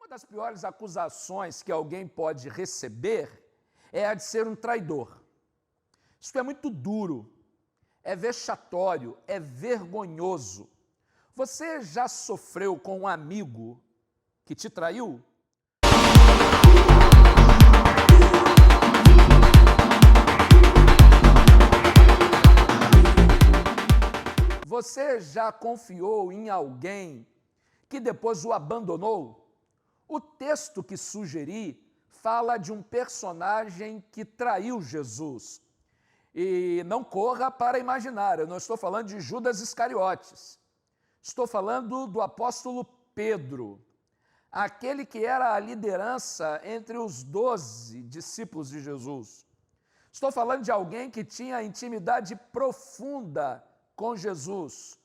das piores acusações que alguém pode receber é a de ser um traidor. Isso é muito duro, é vexatório, é vergonhoso. Você já sofreu com um amigo que te traiu? Você já confiou em alguém que depois o abandonou? O texto que sugeri fala de um personagem que traiu Jesus. E não corra para imaginar, eu não estou falando de Judas Iscariotes. Estou falando do apóstolo Pedro, aquele que era a liderança entre os 12 discípulos de Jesus. Estou falando de alguém que tinha intimidade profunda com Jesus.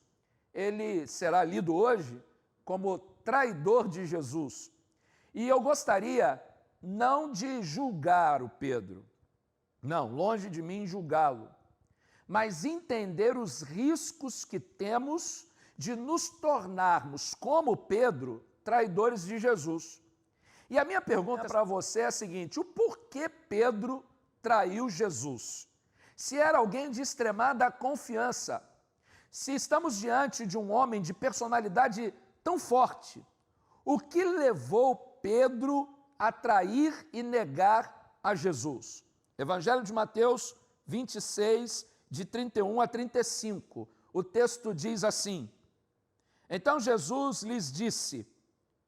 Ele será lido hoje como traidor de Jesus. E eu gostaria não de julgar o Pedro, não, longe de mim julgá-lo, mas entender os riscos que temos de nos tornarmos, como Pedro, traidores de Jesus. E a minha pergunta para você é a seguinte: o porquê Pedro traiu Jesus? Se era alguém de extremada confiança, se estamos diante de um homem de personalidade tão forte, o que levou Pedro a trair e negar a Jesus? Evangelho de Mateus 26, de 31 a 35. O texto diz assim: Então Jesus lhes disse: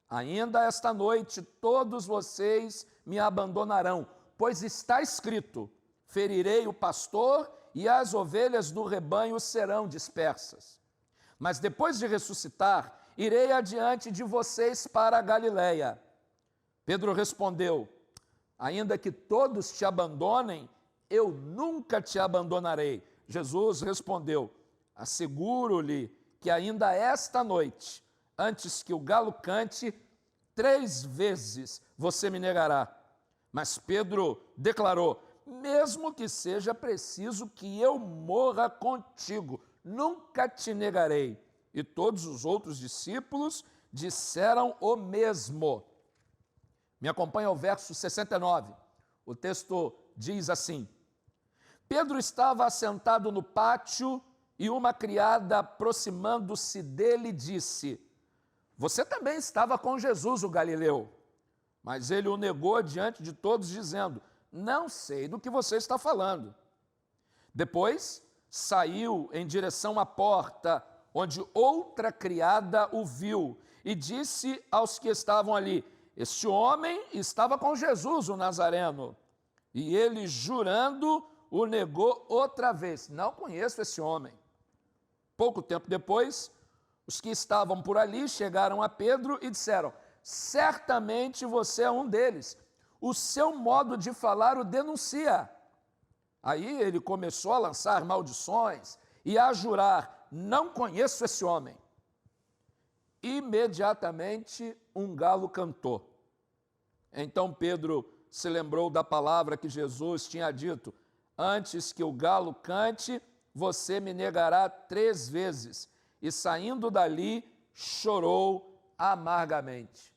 Ainda esta noite todos vocês me abandonarão, pois está escrito: ferirei o pastor e as ovelhas do rebanho serão dispersas. Mas depois de ressuscitar, irei adiante de vocês para a Galiléia. Pedro respondeu: Ainda que todos te abandonem, eu nunca te abandonarei. Jesus respondeu: Asseguro-lhe que ainda esta noite, antes que o galo cante, 3 vezes você me negará. Mas Pedro declarou: Mesmo que seja preciso que eu morra contigo, nunca te negarei. E todos os outros discípulos disseram o mesmo. Me acompanha ao verso 69. O texto diz assim: Pedro estava assentado no pátio e uma criada, aproximando-se dele, disse: Você também estava com Jesus, o Galileu. Mas ele o negou diante de todos, dizendo: Não sei do que você está falando. Depois saiu em direção à porta, onde outra criada o viu, e disse aos que estavam ali: Este homem estava com Jesus, o Nazareno. E ele, jurando, o negou outra vez: Não conheço esse homem. Pouco tempo depois, os que estavam por ali chegaram a Pedro e disseram: Certamente você é um deles. O seu modo de falar o denuncia. Aí ele começou a lançar maldições e a jurar: Não conheço esse homem. Imediatamente um galo cantou. Então Pedro se lembrou da palavra que Jesus tinha dito: Antes que o galo cante, você me negará 3 vezes. E saindo dali, chorou amargamente.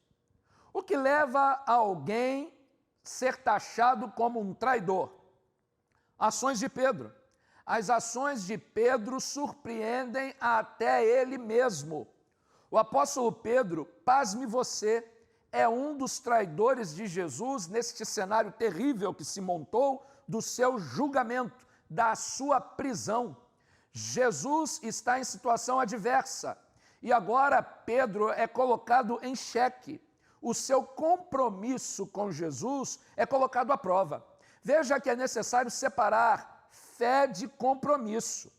O que leva a alguém ser taxado como um traidor? Ações de Pedro. As ações de Pedro surpreendem até ele mesmo. O apóstolo Pedro, pasme você, é um dos traidores de Jesus neste cenário terrível que se montou do seu julgamento, da sua prisão. Jesus está em situação adversa e agora Pedro é colocado em xeque. O seu compromisso com Jesus é colocado à prova. Veja que é necessário separar fé de compromisso.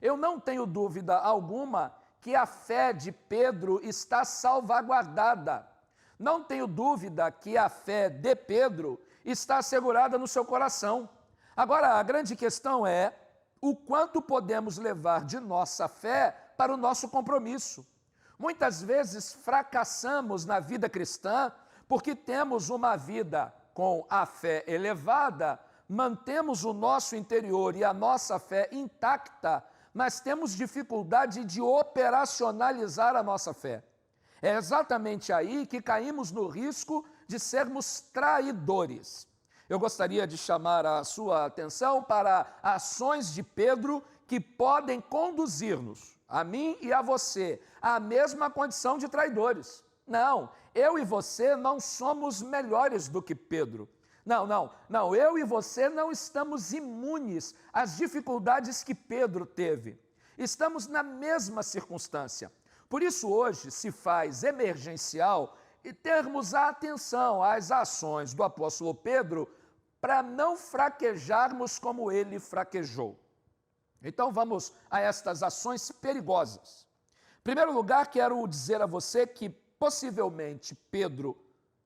Eu não tenho dúvida alguma que a fé de Pedro está salvaguardada. Não tenho dúvida que a fé de Pedro está assegurada no seu coração. Agora, a grande questão é o quanto podemos levar de nossa fé para o nosso compromisso. Muitas vezes fracassamos na vida cristã porque temos uma vida com a fé elevada, mantemos o nosso interior e a nossa fé intacta, mas temos dificuldade de operacionalizar a nossa fé. É exatamente aí que caímos no risco de sermos traidores. Eu gostaria de chamar a sua atenção para ações de Pedro que podem conduzir-nos, a mim e a você, à mesma condição de traidores. Não, eu e você não somos melhores do que Pedro. Não, eu e você não estamos imunes às dificuldades que Pedro teve. Estamos na mesma circunstância. Por isso, hoje se faz emergencial e termos a atenção às ações do apóstolo Pedro para não fraquejarmos como ele fraquejou. Então vamos a estas ações perigosas. Em primeiro lugar, quero dizer a você que possivelmente Pedro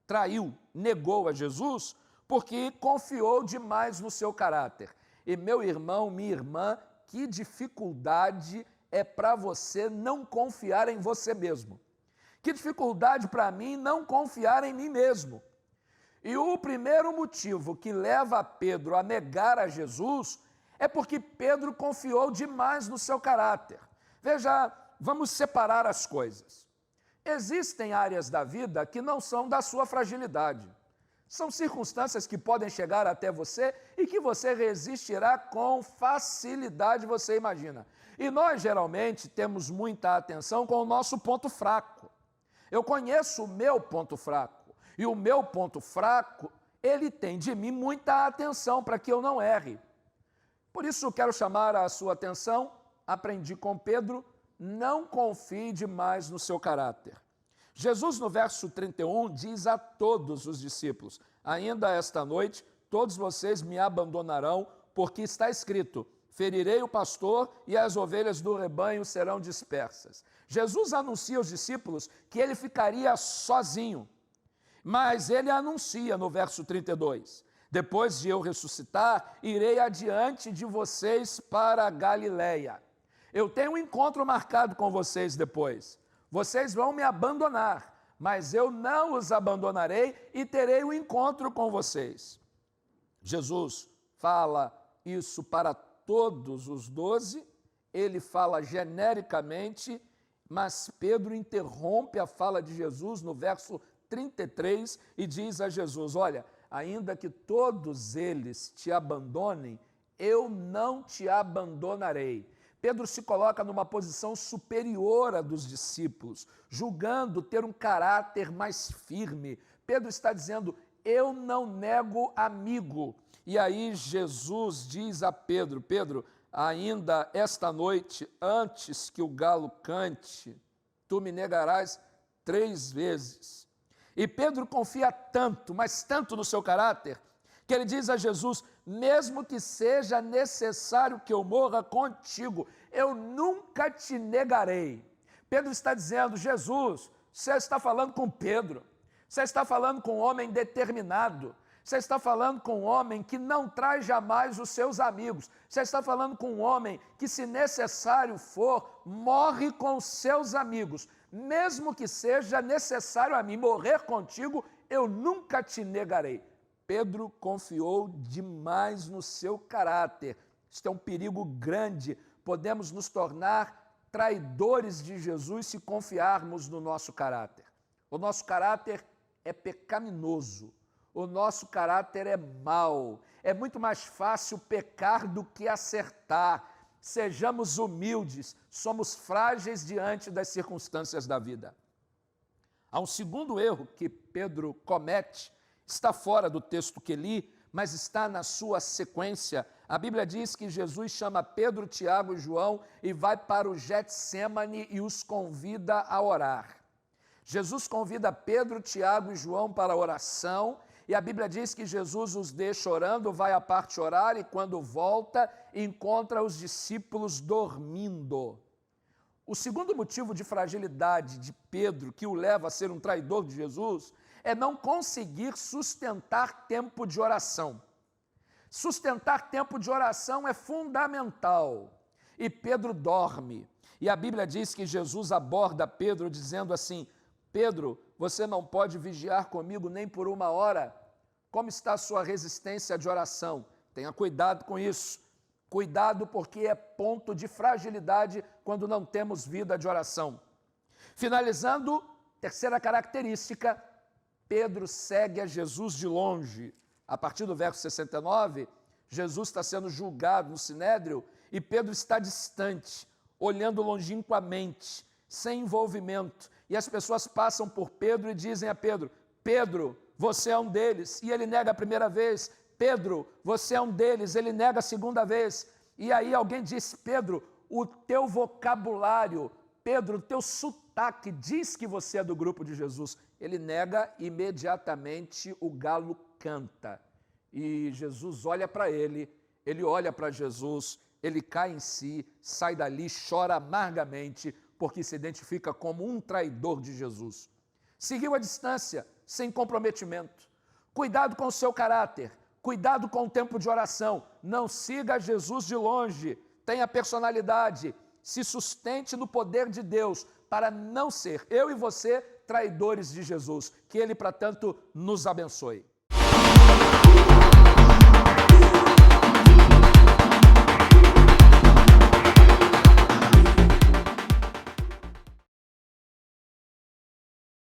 traiu, negou a Jesus, porque confiou demais no seu caráter. E meu irmão, minha irmã, que dificuldade é para você não confiar em você mesmo. Que dificuldade para mim não confiar em mim mesmo. E o primeiro motivo que leva Pedro a negar a Jesus é porque Pedro confiou demais no seu caráter. Veja, vamos separar as coisas. Existem áreas da vida que não são da sua fragilidade. São circunstâncias que podem chegar até você e que você resistirá com facilidade, você imagina. E nós, geralmente, temos muita atenção com o nosso ponto fraco. Eu conheço o meu ponto fraco. E o meu ponto fraco, ele tem de mim muita atenção para que eu não erre. Por isso, quero chamar a sua atenção, aprendi com Pedro, não confie demais no seu caráter. Jesus, no verso 31, diz a todos os discípulos, ainda esta noite, todos vocês me abandonarão, porque está escrito, ferirei o pastor e as ovelhas do rebanho serão dispersas. Jesus anuncia aos discípulos que ele ficaria sozinho, mas ele anuncia no verso 32, depois de eu ressuscitar, irei adiante de vocês para a Galileia. Eu tenho um encontro marcado com vocês depois. Vocês vão me abandonar, mas eu não os abandonarei e terei um encontro com vocês. Jesus fala isso para todos os 12, ele fala genericamente, mas Pedro interrompe a fala de Jesus no verso 33 e diz a Jesus, olha, ainda que todos eles te abandonem, eu não te abandonarei. Pedro se coloca numa posição superior à dos discípulos, julgando ter um caráter mais firme. Pedro está dizendo, eu não nego amigo. E aí Jesus diz a Pedro, Pedro, ainda esta noite, antes que o galo cante, tu me negarás 3 vezes. E Pedro confia tanto, mas tanto no seu caráter, que ele diz a Jesus, mesmo que seja necessário que eu morra contigo, eu nunca te negarei. Pedro está dizendo, Jesus, você está falando com Pedro, você está falando com um homem determinado, você está falando com um homem que não traz jamais os seus amigos, você está falando com um homem que, se necessário for, morre com os seus amigos, mesmo que seja necessário a mim morrer contigo, eu nunca te negarei. Pedro confiou demais no seu caráter. Isto é um perigo grande. Podemos nos tornar traidores de Jesus se confiarmos no nosso caráter. O nosso caráter é pecaminoso. O nosso caráter é mau. É muito mais fácil pecar do que acertar. Sejamos humildes. Somos frágeis diante das circunstâncias da vida. Há um segundo erro que Pedro comete. Está fora do texto que li, mas está na sua sequência. A Bíblia diz que Jesus chama Pedro, Tiago e João e vai para o Getsêmani e os convida a orar. Jesus convida Pedro, Tiago e João para a oração e a Bíblia diz que Jesus os deixa orando, vai à parte orar e quando volta encontra os discípulos dormindo. O segundo motivo de fragilidade de Pedro que o leva a ser um traidor de Jesus é não conseguir sustentar tempo de oração. Sustentar tempo de oração é fundamental. E Pedro dorme. E a Bíblia diz que Jesus aborda Pedro dizendo assim, Pedro, você não pode vigiar comigo nem por 1 hora? Como está a sua resistência de oração? Tenha cuidado com isso. Cuidado porque é ponto de fragilidade quando não temos vida de oração. Finalizando, Terceira característica, Pedro segue a Jesus de longe. A partir do verso 69, Jesus está sendo julgado no Sinédrio e Pedro está distante, olhando longínquamente, sem envolvimento. E as pessoas passam por Pedro e dizem a Pedro: Pedro, você é um deles. E ele nega a primeira vez. Pedro, você é um deles. Ele nega a segunda vez. E aí alguém diz: Pedro, o teu vocabulário, Pedro, o teu sotaque diz que você é do grupo de Jesus. Ele nega, imediatamente o galo canta. E Jesus olha para ele olha para Jesus, ele cai em si, sai dali, chora amargamente, porque se identifica como um traidor de Jesus. Seguiu a distância, sem comprometimento. Cuidado com o seu caráter, cuidado com o tempo de oração. Não siga Jesus de longe, tenha personalidade, se sustente no poder de Deus, para não ser, eu e você, traidores de Jesus. Que Ele, para tanto, nos abençoe.